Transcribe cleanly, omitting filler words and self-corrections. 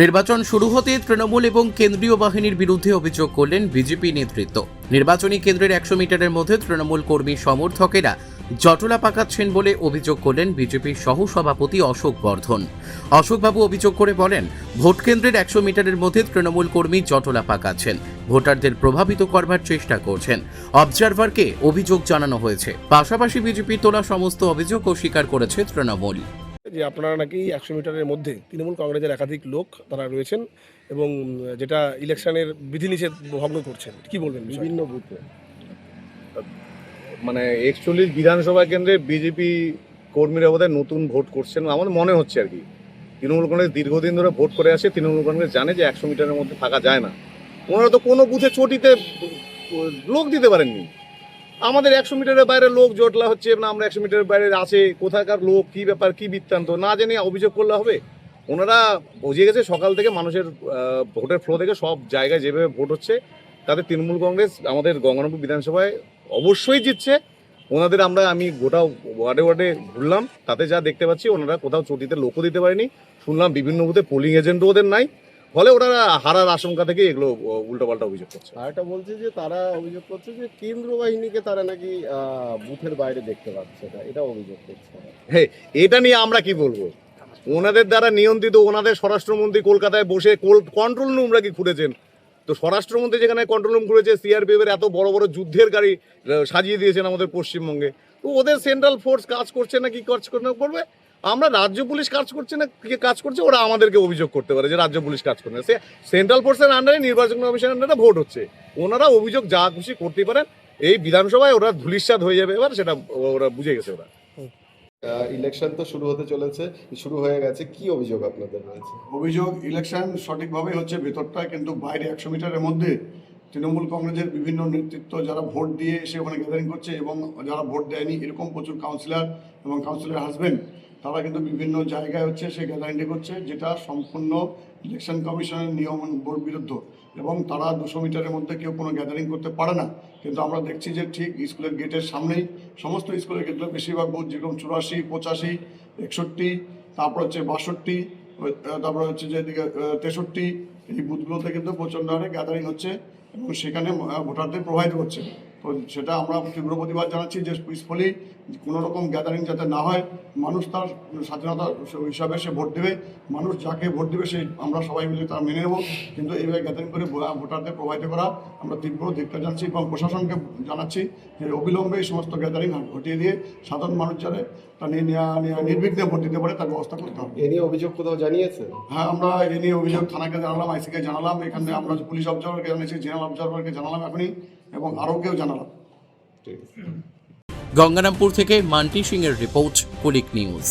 নির্বাচন শুরু হতে তৃণমূল এবং কেন্দ্রীয় বাহিনীর বিরুদ্ধে অভিযোগ করলেন বিজেপি নেতৃত্ব। নির্বাচনী কেন্দ্রের 100 মিটারের মধ্যে তৃণমূল কর্মী সমর্থকেরা জটলা পাকাচ্ছেন বলে অভিযোগ করলেন বিজেপির সহ সভাপতি অশোক বর্ধন। অশোকবাবু অভিযোগ করে বলেন, ভোট কেন্দ্রের 100 মিটারের মধ্যে তৃণমূল কর্মী জটলা পাকাচ্ছেন, ভোটারদের প্রভাবিত করবার চেষ্টা করছেন। অবজারভারকে অভিযোগ জানানো হয়েছে। পাশাপাশি বিজেপির তোলা সমস্ত অভিযোগ অস্বীকার করেছে তৃণমূল। যে আপনারা নাকি 100 মিটারের মধ্যে তৃণমূল কংগ্রেসের একাধিক লোক তারা রয়েছেন এবং যেটা ইলেকশনের বিধিনিষেধ ভঙ্গ করছেন, কি বলবেন? বিভিন্ন বুথে মানে 41 বিধানসভা কেন্দ্রে বিজেপি কর্মীরা বোধহয় নতুন ভোট করছেন আমার মনে হচ্ছে আর কি। তৃণমূল কংগ্রেস দীর্ঘদিন ধরে ভোট করে আসে, তৃণমূল কংগ্রেস জানে যে 100 মিটারের মধ্যে থাকা যায় না। ওনারা তো কোনো বুথে চটিতে লোক দিতে পারেননি। আমাদের 100 মিটারের বাইরে লোক জটলা হচ্ছে না, আমরা 100 মিটারের বাইরে আছে, কোথাকার লোক, কি ব্যাপার, কি বৃত্তান্ত না জেনে অভিযোগ করলে হবে? ওনারা বুঝে গেছে সকাল থেকে মানুষের ভোটের ফ্লো থেকে সব জায়গায় যেভাবে ভোট হচ্ছে তাতে তৃণমূল কংগ্রেস আমাদের গঙ্গারামপুর বিধানসভায় অবশ্যই জিতছে। ওনাদের আমি গোটা ওয়ার্ডে ওয়ার্ডে ঘুরলাম, তাতে যা দেখতে পাচ্ছি ওনারা কোথাও চটিতে লোকও দিতে পারেনি। শুনলাম বিভিন্ন বুথে পোলিং এজেন্টও ওদের নাই, ফলে ওরা হারার আশঙ্কা থেকে এগুলো উল্টোপাল্টা অভিযোগ করছে। আর এটা বলছে যে তারা অভিযোগ করছে যে কেন্দ্র বাহিনীকে তারা নাকি বুথের বাইরে দেখতে পাচ্ছে না, এটা অভিযোগ করছে। হ্যাঁ, এটা নিয়ে আমরা কি বলবো? ওনাদের দ্বারা নিয়ন্ত্রিত, ওনাদের স্বরাষ্ট্রমন্ত্রী কলকাতায় বসে কন্ট্রোল রুমরা কি খুঁড়েছেন, তো স্বরাষ্ট্রমন্ত্রী যেখানে কন্ট্রোল রুম খুঁড়েছে, সিআরপিএফ এর এত বড় বড় যুদ্ধের গাড়ি সাজিয়ে দিয়েছেন আমাদের পশ্চিমবঙ্গে, তো ওদের সেন্ট্রাল ফোর্স কাজ করছে না, কি কাজ করবে? আমরা রাজ্য পুলিশ কাজ করছে না, কি কাজ করছে, ওরা আমাদেরকে অভিযোগ করতে পারে যে রাজ্য পুলিশ কাজ করে না। সে সেন্ট্রাল ফোর্সের আন্ডারে, নির্বাচন কমিশনের আন্ডারে ভোট হচ্ছে, ওনারা অভিযোগ যা খুশি করতেই পারেন। এই বিধানসভায় ওরা ধূলিসাৎ হয়ে যাবে, এবার সেটা ওরা বুঝে গেছে। ওরা ইলেকশন তো শুরু হয়ে গেছে, কি অভিযোগ আপনাদের রয়েছে? অভিযোগ ইলেকশন সঠিকভাবে হচ্ছে ভেতরটা, কিন্তু বাইরে 100 মিটারের মধ্যে তৃণমূল কংগ্রেসের বিভিন্ন নেতৃত্ব যারা ভোট দিয়ে এসে ওখানে গ্যাদারিং করছে এবং যারা ভোট দেয়নি এরকম প্রচুর কাউন্সিলর এবং কাউন্সিলর হাজবেন্ড তারা কিন্তু বিভিন্ন জায়গায় হচ্ছে সে গ্যাদারিংটা করছে, যেটা সম্পূর্ণ ইলেকশন কমিশনের নিয়ম বিরুদ্ধ, এবং তারা 200 মিটারের মধ্যে কেউ কোনো গ্যাদারিং করতে পারে না। কিন্তু আমরা দেখছি যে ঠিক স্কুলের গেটের সামনেই, সমস্ত স্কুলের গেটগুলো বেশিরভাগ বুথ যেরকম 84, 85, 61, তারপর হচ্ছে 62, তারপর হচ্ছে যে এদিকে 63, এই বুথগুলোতে কিন্তু প্রচণ্ড হারে গ্যাদারিং হচ্ছে এবং সেখানে ভোটারদের প্রভাবিত হচ্ছে। তো সেটা আমরা তীব্র প্রতিবাদ জানাচ্ছি যে পিসফুলি কোনো রকম গ্যাদারিং যাতে না হয়। মানুষ তার স্বাধীনতা হিসাবে সে ভোট দেবে, মানুষ যাকে ভোট দেবে সে আমরা সবাই মিলে তার মেনে নেব, কিন্তু এইভাবে গ্যাদারিং করে ভোটারদের প্রভাবিত করা আমরা তীব্র ধিক্কার জানাচ্ছি এবং প্রশাসনকে জানাচ্ছি যে অবিলম্বে এই সমস্ত গ্যাদারিং হটিয়ে দিয়ে সাধারণ মানুষ যাতে তা নির্বিঘ্নে ভোট দিতে পারে তার ব্যবস্থা করতে হবে। এ নিয়ে অভিযোগ কোথাও জানিয়েছে? হ্যাঁ, আমরা এ নিয়ে অভিযোগ থানাকে জানালাম, আইসিকে জানালাম, এখানে আমরা পুলিশ অবজারভারকে জানিয়েছি, জেনারেল অবজারভারকে জানালাম এখনই, এবং আরও কেউ জানালাম। গঙ্গারামপুর থেকে মান্টি সিং এর রিপোর্ট, কুলিক নিউজ।